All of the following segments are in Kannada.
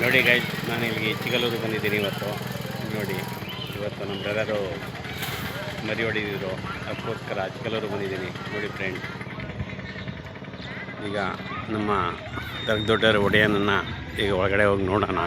ನೋಡಿ ಗೈಸ್, ನಾನು ಇಲ್ಲಿಗೆ ಚಿಕ್ಕಲೂರು ಬಂದಿದ್ದೀನಿ ಇವತ್ತು. ನೋಡಿ, ಇವತ್ತು ನಮ್ಮ ಬ್ರದರು ಮರಿ ಹೊಡಿದಿದ್ರು, ಅದಕ್ಕೋಸ್ಕರ ಚಿಕ್ಕಲೂರು ಬಂದಿದ್ದೀನಿ. ನೋಡಿ ಫ್ರೆಂಡ್, ಈಗ ನಮ್ಮ ದೊಡ್ಡವರ ಒಡೆಯನನ್ನು ಈಗ ಒಳಗಡೆ ಹೋಗಿ ನೋಡೋಣ.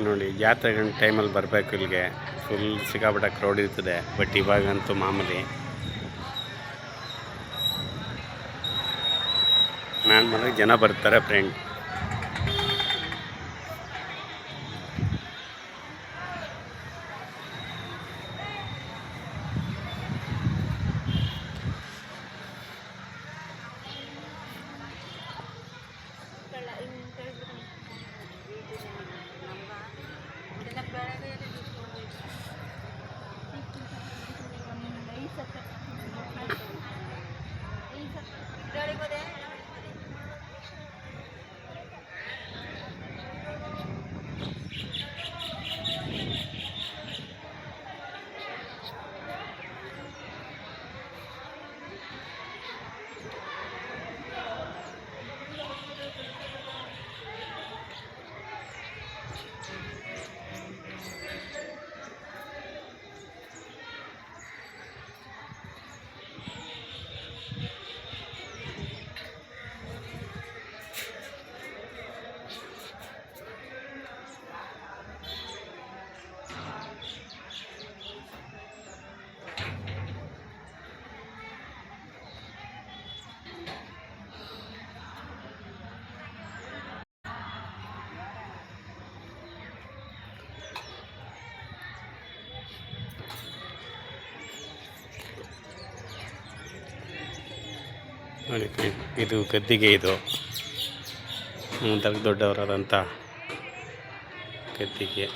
ನೋಡಿ, ಜಾತ್ರೆ ಟೈಮಲ್ಲಿ ಬರಬೇಕು ಇಲ್ಲಿಗೆ. ಫುಲ್ ಸಿಕ್ಕಾಪಟ್ಟೆ ಕ್ರೌಡ್ ಇರ್ತದೆ, ಬಟ್ ಇವಾಗಂತೂ ಮಾಮೂಲಿ. ನಾನು ಮನೆಗೆ ಜನ ಬರ್ತಾರೆ ಫ್ರೆಂಡ್. ನೋಡಿ, ಇದು ಗದ್ದಿಗೆ. ಇದು ದೊಡ್ಡವರಾದಂಥ ಗದ್ದಿಗೆ.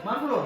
ಮಾಡ್ಬಿಡು